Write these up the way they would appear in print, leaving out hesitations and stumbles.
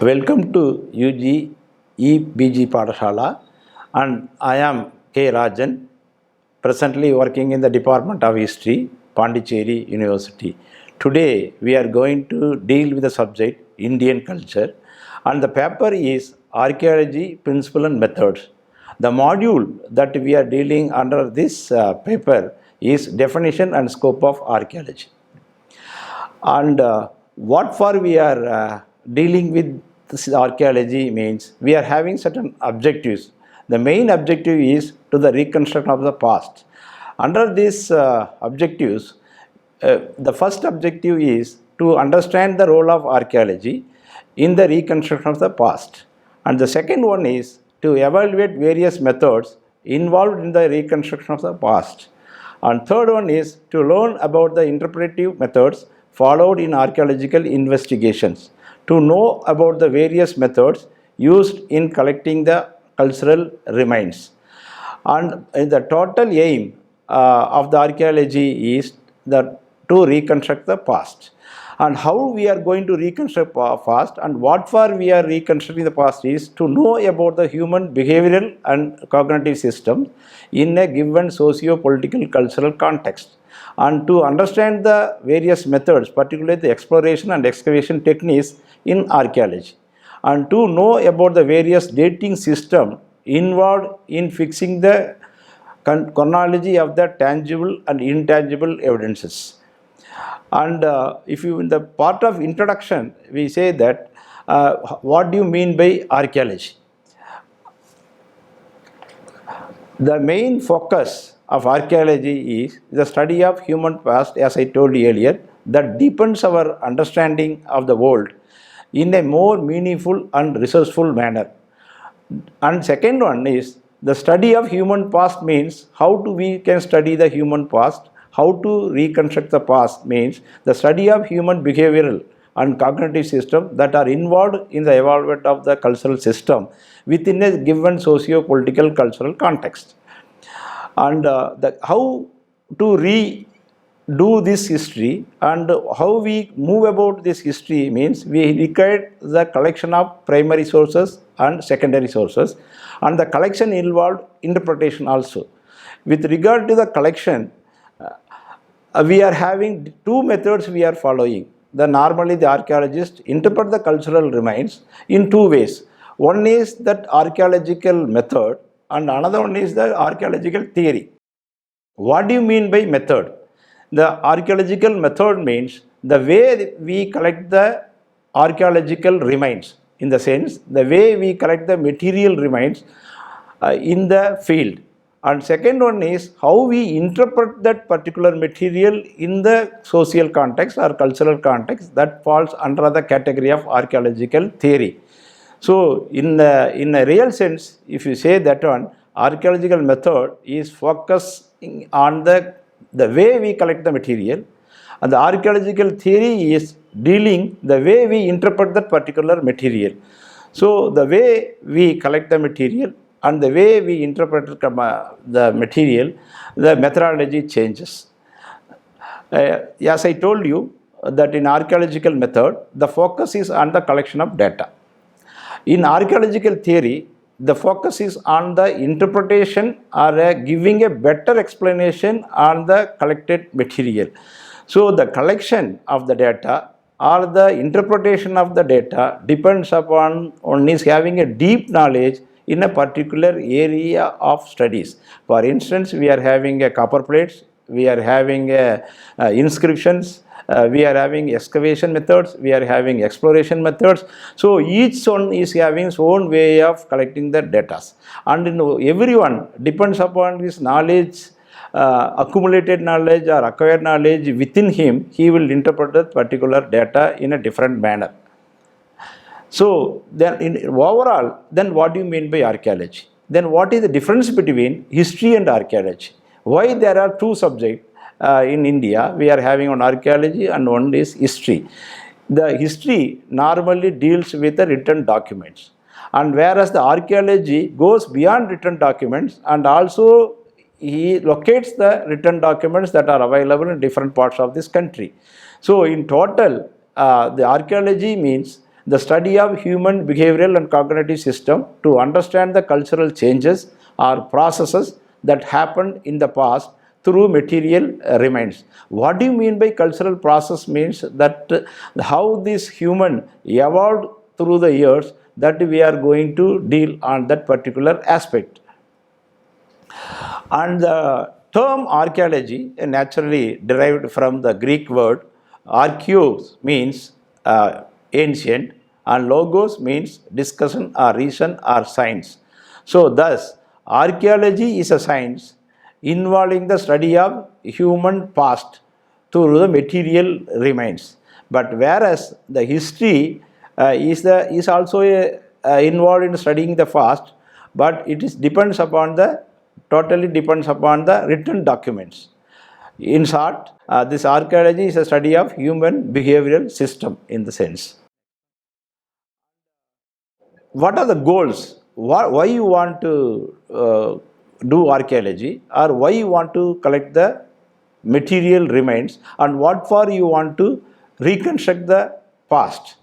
Welcome to UG EBG Padashala, and I am K. Rajan, presently working in the Department of History, Pondicherry University. Today we are going to deal with the subject Indian culture, and the paper is Archaeology, Principle and Methods. The module that we are dealing under this paper is Definition and Scope of Archaeology. And what for we are dealing with this archaeology means we are having certain objectives. The main objective is to the reconstruction of the past. Under these objectives, the first objective is to understand the role of archaeology in the reconstruction of the past. And the second one is to evaluate various methods involved in the reconstruction of the past. And third one is to learn about the interpretive methods followed in archaeological investigations, to know about the various methods used in collecting the cultural remains. And the total aim of the archaeology is to reconstruct the past. And how we are going to reconstruct past and what for we are reconstructing the past is to know about the human behavioral and cognitive systems in a given socio-political cultural context, and to understand the various methods, particularly the exploration and excavation techniques in archaeology, and to know about the various dating system involved in fixing the chronology of the tangible and intangible evidences. And if you in the part of introduction we say that what do you mean by archaeology? The main focus of archaeology is the study of human past, as I told you earlier, that deepens our understanding of the world in a more meaningful and resourceful manner. And second one is the study of human past means how we can study the human past. How to reconstruct the past means the study of human behavioral and cognitive systems that are involved in the evolvement of the cultural system within a given socio-political cultural context. And how to redo this history and how we move about this history means we require the collection of primary sources and secondary sources, and the collection involved interpretation also. With regard to the collection, we are having two methods we are following. Normally the archaeologists interpret the cultural remains in two ways. One is that archaeological method and another one is the archaeological theory. What do you mean by method? The archaeological method means the way we collect the archaeological remains, in the sense the way we collect the material remains in the field. And second one is how we interpret that particular material in the social context or cultural context that falls under the category of archaeological theory. So in a real sense, if you say that one, archaeological method is focusing on the way we collect the material, and the archaeological theory is dealing the way we interpret that particular material. So the way we collect the material and the way we interpret the material, the methodology changes. As I told you that in archaeological method, the focus is on the collection of data. In archaeological theory, the focus is on the interpretation or giving a better explanation on the collected material. So the collection of the data or the interpretation of the data depends upon one is having a deep knowledge in a particular area of studies. For instance, we are having copper plates, we are having inscriptions, we are having excavation methods, we are having exploration methods. So each one is having its own way of collecting the data. And everyone depends upon this knowledge, accumulated knowledge or acquired knowledge within him, he will interpret that particular data in a different manner. So then overall, then what do you mean by archaeology? Then what is the difference between history and archaeology? Why there are two subjects in India? We are having one archaeology and one is history. The history normally deals with the written documents, and whereas the archaeology goes beyond written documents and also he locates the written documents that are available in different parts of this country. So in total, the archaeology means the study of human behavioral and cognitive system to understand the cultural changes or processes that happened in the past through material remains. What do you mean by cultural process? Means that how this human evolved through the years, that we are going to deal on that particular aspect. And the term archaeology naturally derived from the Greek word archeos, means ancient, and logos means discussion or reason or science. So thus archaeology is a science involving the study of human past through the material remains. But whereas the history is also involved in studying the past, but it is depends upon the totally depends upon the written documents. In short, this archaeology is a study of human behavioral system in the sense. What are the goals? Why you want to do archaeology, or why you want to collect the material remains, and what for you want to reconstruct the past?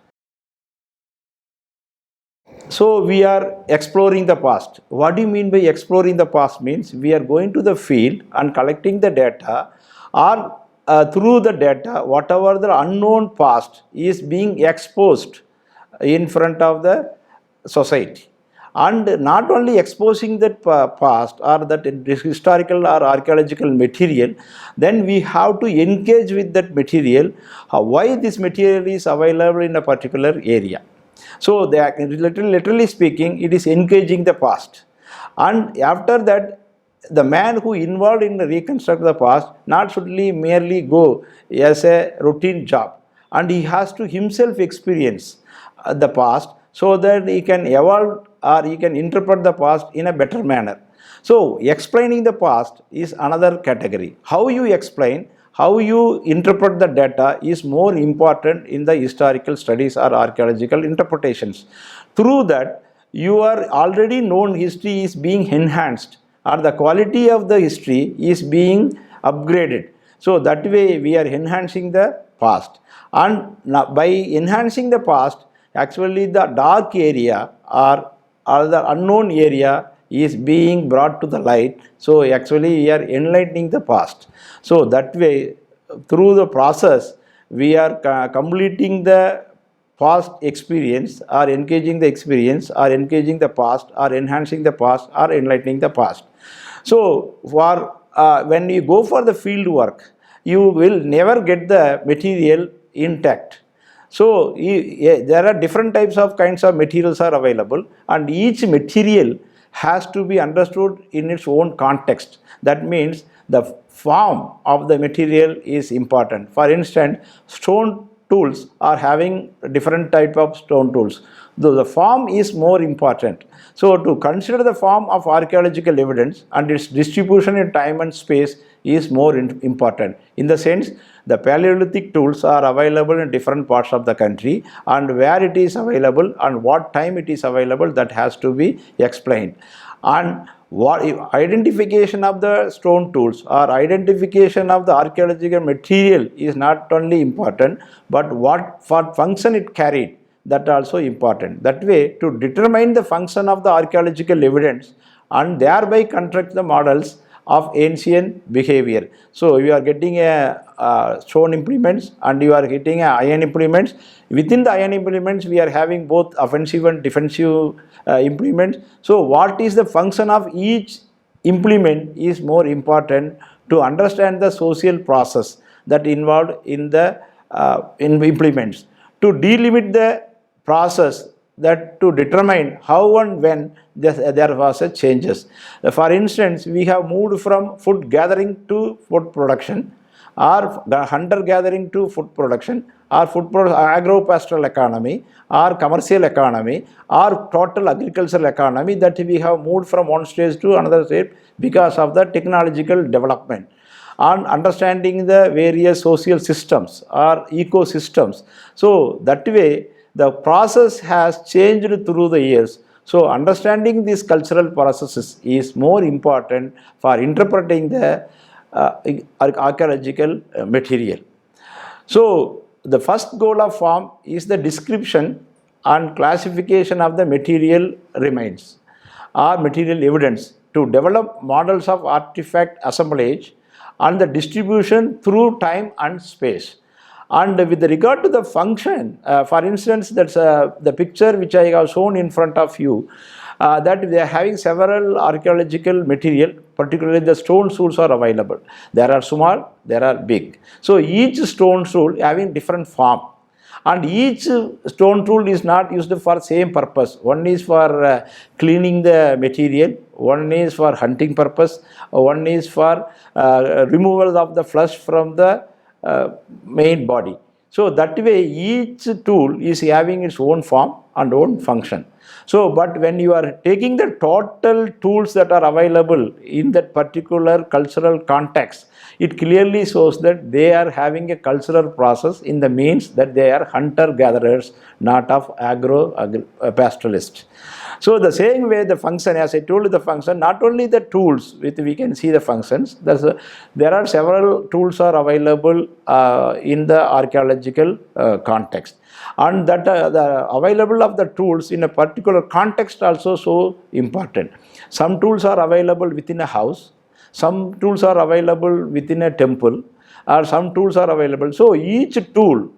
So we are exploring the past. What do you mean by exploring the past? Means we are going to the field and collecting the data, or through the data, whatever the unknown past is being exposed in front of the society. And not only exposing that past or that historical or archaeological material, then we have to engage with that material, why this material is available in a particular area. So they are literally speaking, it is engaging the past. And after that, the man who involved in the reconstruct the past not should merely go as a routine job, and he has to himself experience the past so that he can evolve or he can interpret the past in a better manner. So explaining the past is another category. How you explain, how you interpret the data is more important in the historical studies or archaeological interpretations. Through that, your already known history is being enhanced, or the quality of the history is being upgraded. So that way we are enhancing the past. And by enhancing the past, actually the dark area or the unknown area is being brought to the light. So actually we are enlightening the past. So that way, through the process, we are completing the past experience, or engaging the experience, or engaging the past, or enhancing the past, or enlightening the past. So for when you go for the field work, you will never get the material intact. So there are different types of kinds of materials are available, and each material has to be understood in its own context. That means the form of the material is important. For instance, stone tools are having different type of stone tools, though the form is more important. So to consider the form of archaeological evidence and its distribution in time and space is more important. In the sense, the Paleolithic tools are available in different parts of the country, and where it is available and what time it is available, that has to be explained. And what identification of the stone tools or identification of the archaeological material is not only important, but what for function it carried, that also important. That way, to determine the function of the archaeological evidence and thereby construct the models of ancient behavior. So you are getting a stone implements and you are getting a iron implements. Within the iron implements, we are having both offensive and defensive implements. So what is the function of each implement is more important to understand the social process that involved in the implements. To delimit the process, that to determine how and when there was a changes. For instance, we have moved from food gathering to food production, or hunter gathering to food production, or agro-pastoral economy, or commercial economy, or total agricultural economy, that we have moved from one stage to another stage because of the technological development. And understanding the various social systems or ecosystems. So that way, the process has changed through the years. So understanding these cultural processes is more important for interpreting the archaeological material. So the first goal of form is the description and classification of the material remains or material evidence to develop models of artifact assemblage and the distribution through time and space. And with regard to the function, for instance, that's the picture which I have shown in front of you, that they are having several archaeological material, particularly the stone tools are available. There are small, there are big. So each stone tool having different form. And each stone tool is not used for same purpose. One is for cleaning the material, one is for hunting purpose, one is for removal of the flesh from the main body. So that way each tool is having its own form and own function. So, but when you are taking the total tools that are available in that particular cultural context, it clearly shows that they are having a cultural process in the means that they are hunter-gatherers, not of agro-pastoralists. So the same way the function, as I told you, the function, not only the tools with we can see the functions, there are several tools are available in the archaeological context. And that the available of the tools in a particular context also so important. Some tools are available within a house, some tools are available within a temple, or some tools are available. So each tool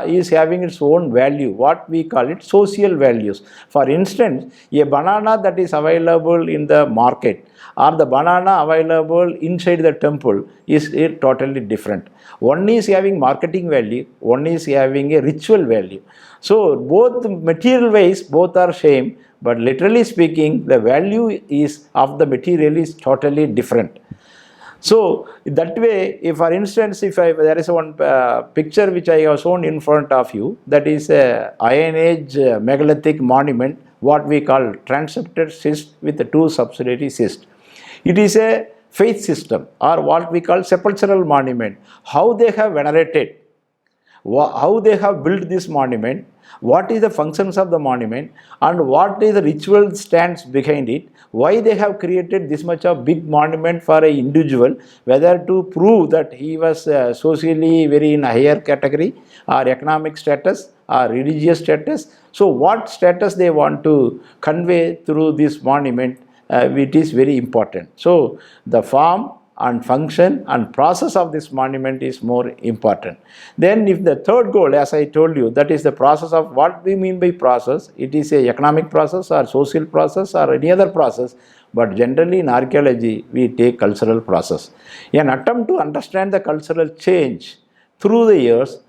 is having its own value, what we call it social values. For instance, a banana that is available in the market or the banana available inside the temple is totally different. One is having marketing value, one is having a ritual value. So both material wise, both are same, but literally speaking, the value is of the material is totally different. So that way, if for instance, there is one picture which I have shown in front of you, that is a Iron Age megalithic monument, what we call transepted schist with the two subsidiary schist. It is a faith system or what we call sepulchral monument. How they have venerated, how they have built this monument, what is the functions of the monument, and what is the ritual stands behind it, why they have created this much of big monument for an individual, whether to prove that he was socially very in a higher category or economic status or religious status. So what status they want to convey through this monument, it is very important. So the form and function and process of this monument is more important. Then if the third goal, as I told you, that is the process of what we mean by process, it is a economic process or social process or any other process, but generally in archaeology we take cultural process. An attempt to understand the cultural change through the years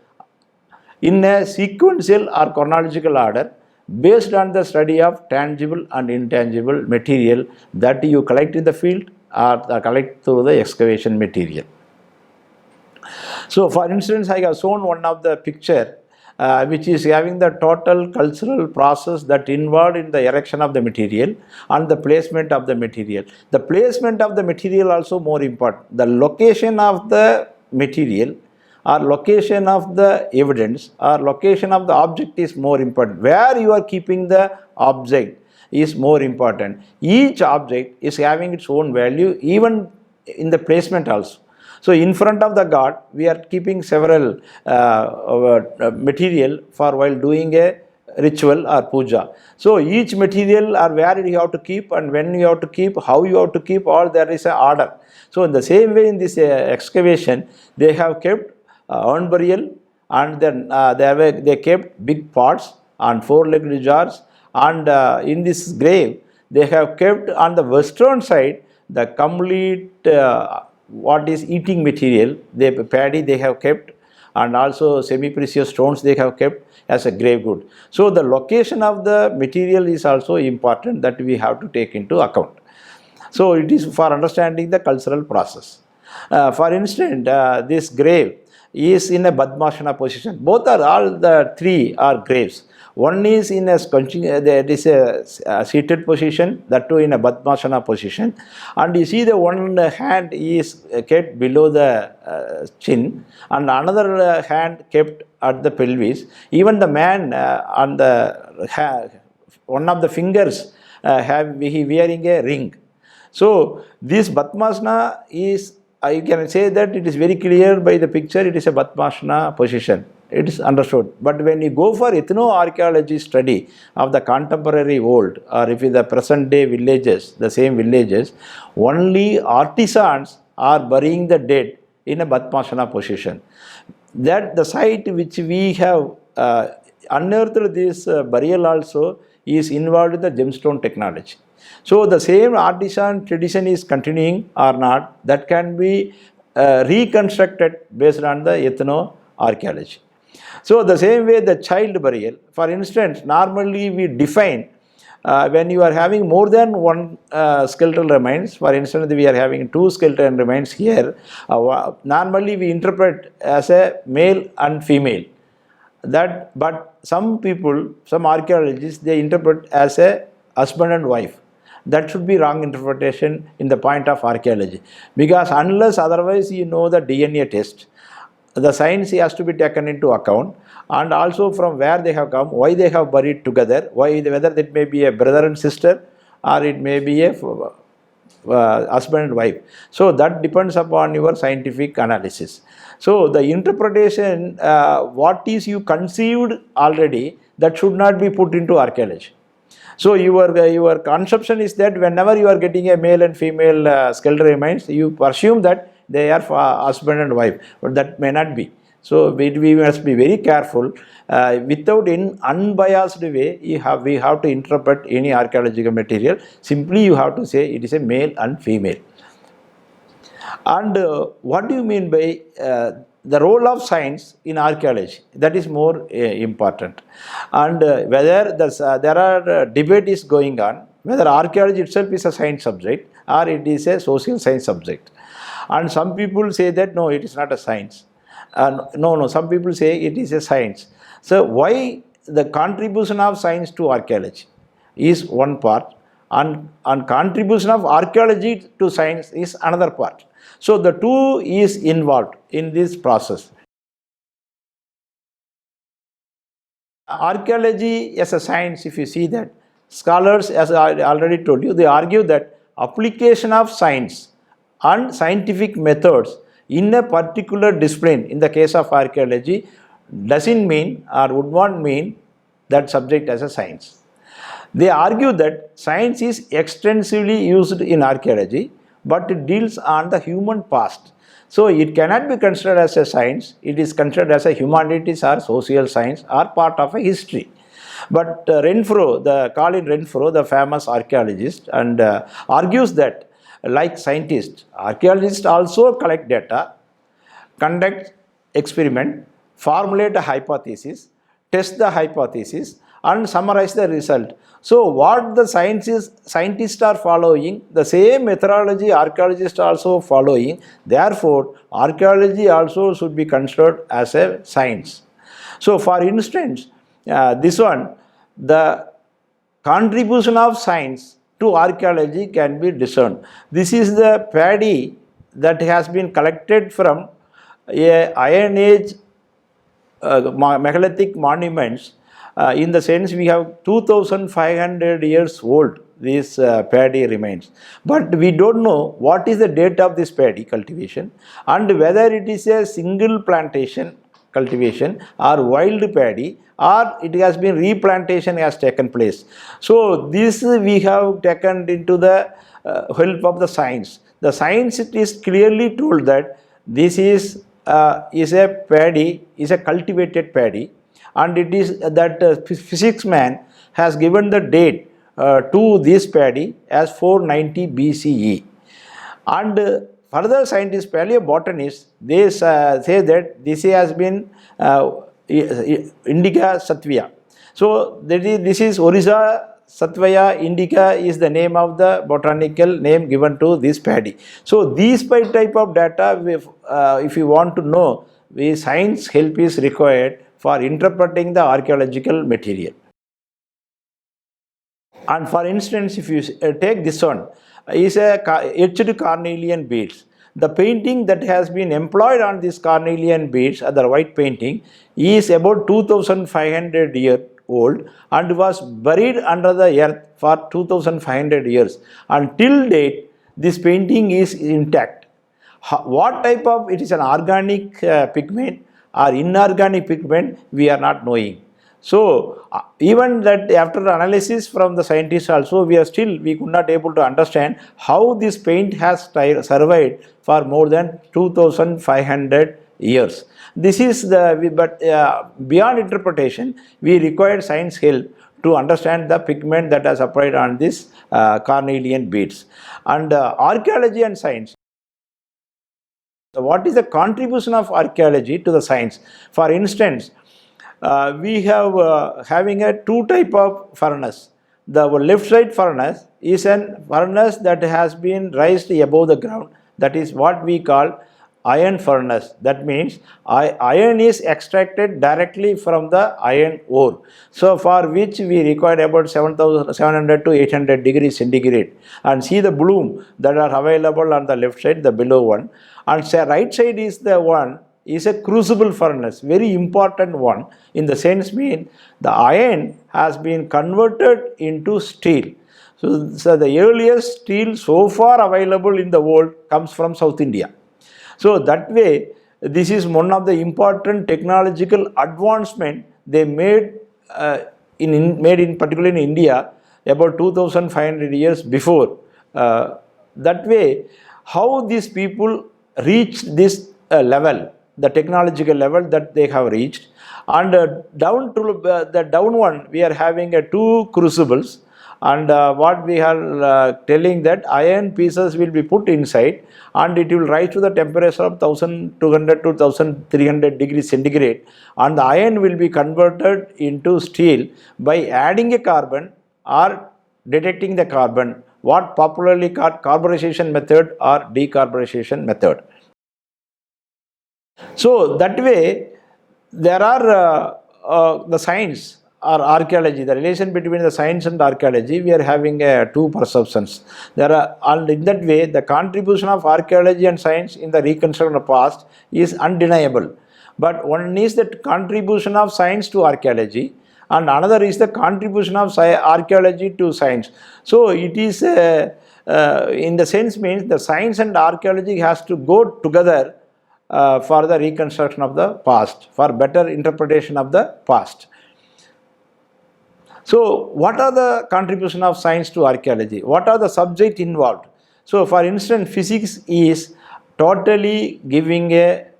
in a sequential or chronological order based on the study of tangible and intangible material that you collect in the field or collect through the excavation material. So for instance, I have shown one of the picture which is having the total cultural process that involved in the erection of the material and the placement of the material. The placement of the material also more important. The location of the material or location of the evidence or location of the object is more important. Where you are keeping the object is more important. Each object is having its own value even in the placement also. So in front of the god we are keeping several material for while doing a ritual or puja. So each material or where you have to keep and when you have to keep, how you have to keep, all there is an order. So in the same way in this excavation they have kept urn burial and then they kept big pots and four-legged jars. And in this grave, they have kept on the western side the complete what is eating material, paddy they have kept, and also semi-precious stones they have kept as a grave good. So the location of the material is also important that we have to take into account. So it is for understanding the cultural process. For instance, this grave is in a Padmasana position. Both are, all the three are graves. One is in a seated position, that too in a Padmasana position. And you see the one hand is kept below the chin and another hand kept at the pelvis. Even the man on the one of the fingers he wearing a ring. So this Padmasana is, you can say that it is very clear by the picture, it is a Padmasana position. it is understood. But when you go for ethno-archaeology study of the contemporary world, or if the present day villages, the same villages, only artisans are burying the dead in a Padmasana position. That the site which we have unearthed this burial also is involved in the gemstone technology. So the same artisan tradition is continuing or not, that can be reconstructed based on the ethno-archaeology. So the same way the child burial, for instance, normally we define when you are having more than one skeletal remains, for instance, we are having two skeletal remains here, normally we interpret as a male and female. That, but some people, some archaeologists, they interpret as a husband and wife. That should be wrong interpretation in the point of archaeology, because unless otherwise you know the DNA test, the science has to be taken into account, and also from where they have come, why they have buried together, whether it may be a brother and sister or it may be a husband and wife. So that depends upon your scientific analysis. So the interpretation, what is you conceived already, that should not be put into archaeology. So your conception is that whenever you are getting a male and female skeletal remains, you assume that they are husband and wife, but that may not be. So we must be very careful. Without in unbiased way, we have to interpret any archaeological material. Simply you have to say it is a male and female. And what do you mean by the role of science in archaeology? That is more important. And whether there are debate is going on, whether archaeology itself is a science subject or it is a social science subject. And some people say that no, it is not a science. No, some people say it is a science. So why the contribution of science to archaeology is one part, and contribution of archaeology to science is another part. So the two is involved in this process. Archaeology as a science, if you see that, scholars, as I already told you, they argue that application of science and scientific methods in a particular discipline, in the case of archaeology, doesn't mean or would not mean that subject as a science. They argue that science is extensively used in archaeology, but it deals on the human past. So it cannot be considered as a science, it is considered as a humanities or social science or part of a history. But Renfro, Colin Renfro, the famous archaeologist, and argues that like scientists, archaeologists also collect data, conduct experiment, formulate a hypothesis, test the hypothesis, and summarize the result. So what the scientists are following, the same methodology archaeologists are also following. Therefore, archaeology also should be considered as a science. So for instance, this one, the contribution of science to archaeology can be discerned. This is the paddy that has been collected from a Iron Age megalithic monuments. In the sense we have 2500 years old this paddy remains, but we don't know what is the date of this paddy cultivation and whether it is a single plantation cultivation or wild paddy or it has been replantation has taken place. So this we have taken into the help of the science. The science, it is clearly told that this is a paddy, is a cultivated paddy, and it is that physics man has given the date to this paddy as 490 BCE. And further scientists, paleobotanists, they say that this has been Indica satvia. So this is Orisa satvia indica is the name of the botanical name given to this paddy. So these type of data, if you want to know, science help is required for interpreting the archaeological material. And for instance, if you take this one, is a etched cornelian beads. The painting that has been employed on this cornelian beads, the white painting, is about 2500 years old and was buried under the earth for 2500 years. Until date, this painting is intact. What type of, it is an organic pigment or inorganic pigment, we are not knowing. So even that after analysis from the scientists also, we could not able to understand how this paint has survived for more than 2500 years. This is beyond interpretation, we required science help to understand the pigment that has applied on this carnelian beads. And archaeology and science. So what is the contribution of archaeology to the science? For instance, we have having a two type of furnace. The left side furnace is an furnace that has been raised above the ground. That is what we call iron furnace. That means iron is extracted directly from the iron ore. So for which we require about 700 to 800 degrees centigrade. And see the bloom that are available on the left side, the below one. And the right side is the one is a crucible furnace, very important one. In the sense mean the iron has been converted into steel. So the earliest steel so far available in the world comes from South India. So that way, this is one of the important technological advancement they made particularly in India about 2500 years before. That way, how these people reached this level, the technological level that they have reached, and down to the down one, we are having two crucibles. And what we are telling that iron pieces will be put inside and it will rise to the temperature of 1200 to 1300 degrees centigrade, and the iron will be converted into steel by adding a carbon or detecting the carbon, what popularly called carburization method or decarbonization method. So that way there are the science or archaeology, the relation between the science and archaeology, we are having two perceptions. And in that way, the contribution of archaeology and science in the reconstruction of past is undeniable. But one is the contribution of science to archaeology, and another is the contribution of archaeology to science. So it is, in the sense means, the science and archaeology has to go together for the reconstruction of the past, for better interpretation of the past. So what are the contribution of science to archaeology? What are the subjects involved? So for instance, physics is totally giving a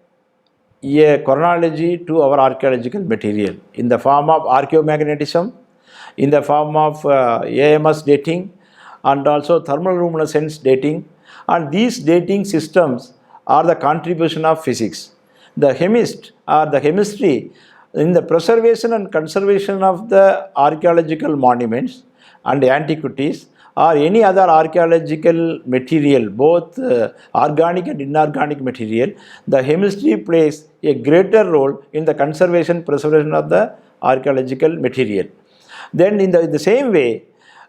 chronology to our archaeological material in the form of archaeomagnetism, in the form of AMS dating, and also thermoluminescence dating. And these dating systems are the contribution of physics. The chemist or the chemistry in the preservation and conservation of the archaeological monuments and antiquities or any other archaeological material, both organic and inorganic material, the chemistry plays a greater role in the conservation, preservation of the archaeological material. Then in the same way,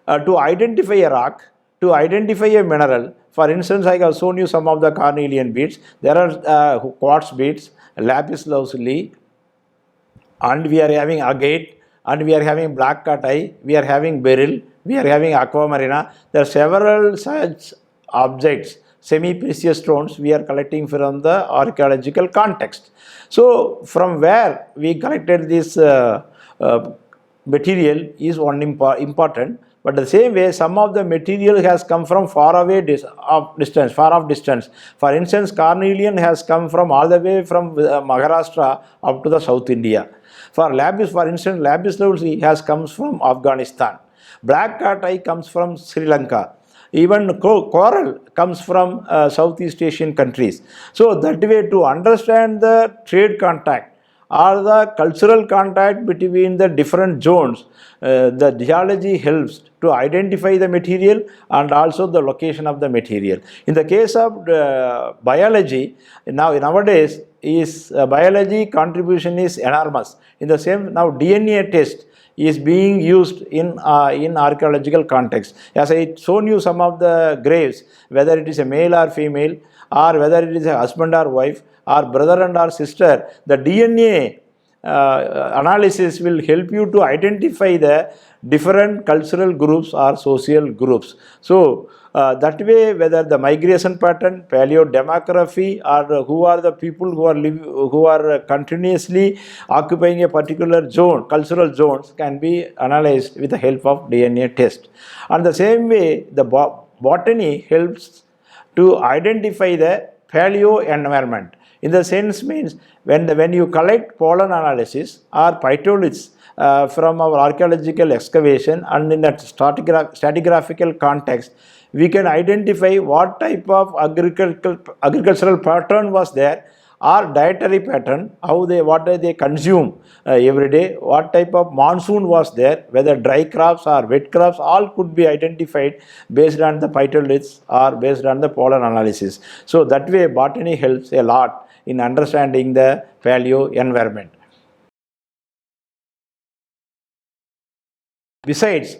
to identify a rock, to identify a mineral, for instance, I have shown you some of the carnelian beads. There are quartz beads, lapis lazuli, and we are having agate, and we are having black cat eye, we are having beryl, we are having aquamarina. There are several such objects, semi-precious stones we are collecting from the archaeological context. So from where we collected this material is one important. But the same way, some of the material has come from far away distance. For instance, carnelian has come from all the way from Maharashtra up to the South India. For instance, lapis lazuli has comes from Afghanistan. Black cat eye comes from Sri Lanka. Even coral comes from Southeast Asian countries. So that way, to understand the trade contact or the cultural contact between the different zones, the geology helps to identify the material and also the location of the material. In the case of biology, nowadays is biology contribution is enormous. In the same, now DNA test is being used in archaeological context. As I shown you some of the graves, whether it is a male or female, or whether it is a husband or wife, or brother and or sister, the DNA analysis will help you to identify the different cultural groups or social groups. So that way, whether the migration pattern, paleodemography, or who are the people who are continuously occupying a particular zone, cultural zones, can be analyzed with the help of DNA test. And the same way, the botany helps to identify the paleo environment. In the sense means when you collect pollen analysis or phytoliths from our archaeological excavation and in a stratigraphical context, we can identify what type of agricultural pattern was there, or dietary pattern, what they consume every day, what type of monsoon was there, whether dry crops or wet crops, all could be identified based on the phytoliths or based on the pollen analysis. So that way botany helps a lot in understanding the paleo environment. Besides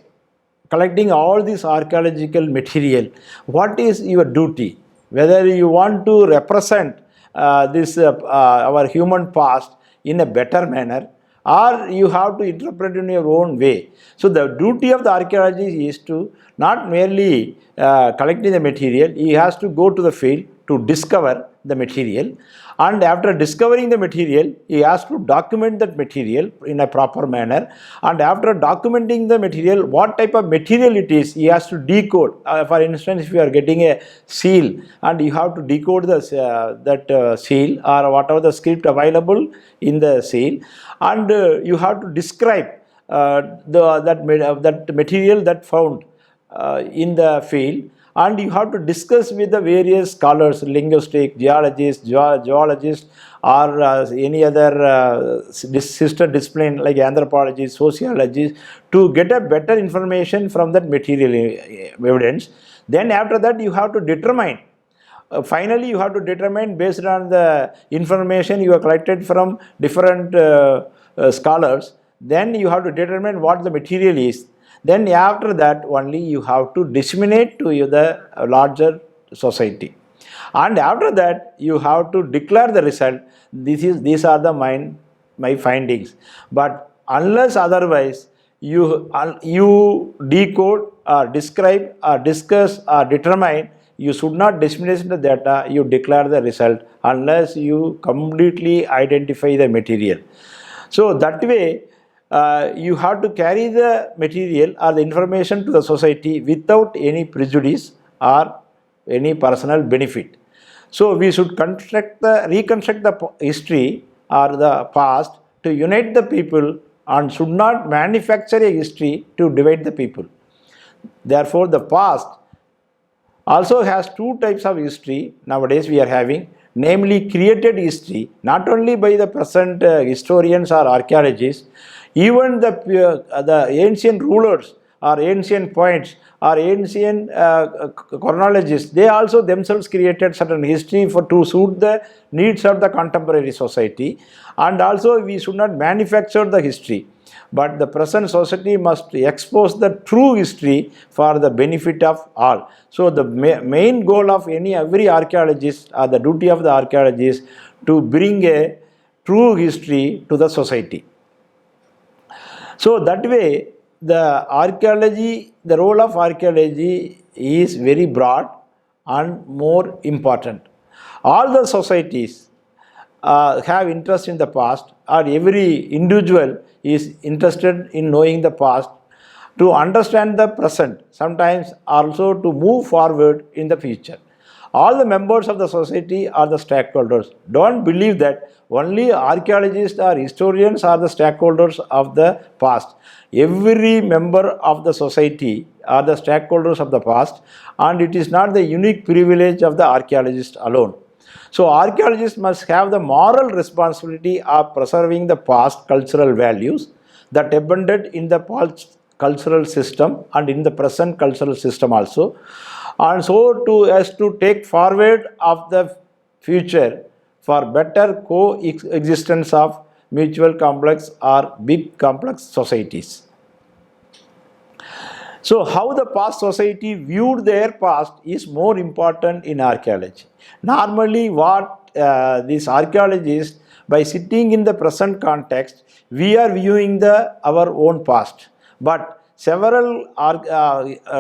collecting all this archaeological material, what is your duty? Whether you want to represent our human past in a better manner, or you have to interpret in your own way. So the duty of the archaeologist is to not merely collecting the material, he has to go to the field to discover the material, and after discovering the material, he has to document that material in a proper manner, and after documenting the material, what type of material it is, he has to decode. For instance, if you are getting a seal and you have to decode that seal or whatever the script available in the seal, and you have to describe that material that found in the field, and you have to discuss with the various scholars, linguistic, geologists, geologists, or any other sister discipline like anthropology, sociology, to get a better information from that material evidence. Then after that, you have to determine. Finally, you have to determine based on the information you have collected from different scholars. Then you have to determine what the material is. Then after that only you have to disseminate to the larger society. And after that you have to declare the result. These are my findings. But unless otherwise you decode or describe or discuss or determine, you should not disseminate the data, you declare the result unless you completely identify the material. So that way, you have to carry the material or the information to the society without any prejudice or any personal benefit. So we should reconstruct the history or the past to unite the people, and should not manufacture a history to divide the people. Therefore, the past also has two types of history nowadays we are having, namely created history, not only by the present historians or archaeologists, even the ancient rulers or ancient poets or ancient chronologists, they also themselves created certain history to suit the needs of the contemporary society. And also we should not manufacture the history, but the present society must expose the true history for the benefit of all. So the main goal of every archaeologist, or the duty of the archaeologist, to bring a true history to the society. So that way the role of archaeology is very broad and more important. All the societies have interest in the past, or every individual is interested in knowing the past to understand the present, sometimes also to move forward in the future. All the members of the society are the stakeholders. Don't believe that only archaeologists or historians are the stakeholders of the past. Every member of the society are the stakeholders of the past, and it is not the unique privilege of the archaeologist alone. So archaeologists must have the moral responsibility of preserving the past cultural values that abundant in the past cultural system and in the present cultural system also, and so as to take forward of the future for better coexistence of mutual complex or big complex societies. So how the past society viewed their past is more important in archaeology. Normally what these archaeologists By sitting in the present context, we are viewing our own past. But several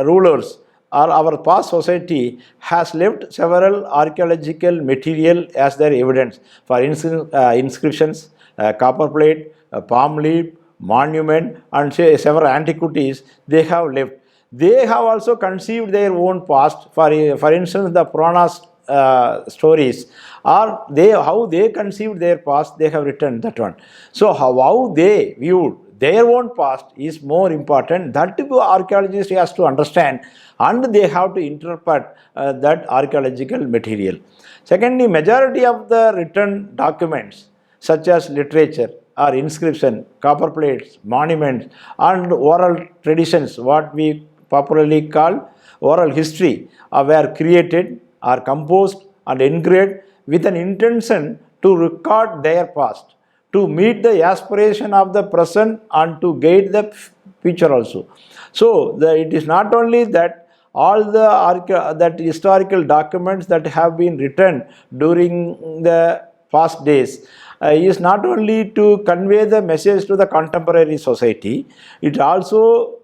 rulers or our past society has left several archaeological material as their evidence. For instance, inscriptions, copper plate, palm leaf, monument, and several antiquities they have left. They have also conceived their own past. For instance, the Puranas stories, or how they conceived their past, they have written that one. So how they viewed their own past is more important. That archaeologist has to understand, and they have to interpret that archaeological material. Secondly, majority of the written documents such as literature or inscription, copper plates, monuments, and oral traditions, what we popularly call oral history, were created, are composed and engraved with an intention to record their past, to meet the aspiration of the present, and to guide the future also. So it is not only that all the historical documents that have been written during the past days is not only to convey the message to the contemporary society, it also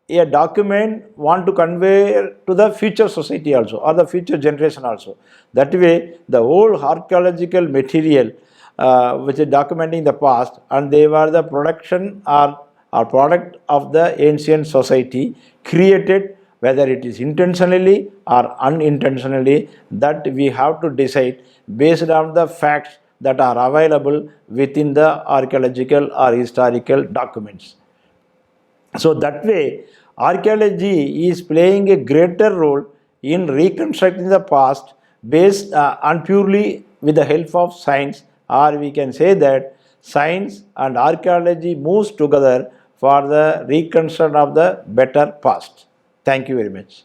a document want to convey to the future society also, or the future generation also. That way, the whole archaeological material which is documenting the past, and they were the production or product of the ancient society, created, whether it is intentionally or unintentionally, that we have to decide based on the facts that are available within the archaeological or historical documents. So that way, archaeology is playing a greater role in reconstructing the past based on purely with the help of science, or we can say that science and archaeology moves together for the reconstruction of the better past. Thank you very much.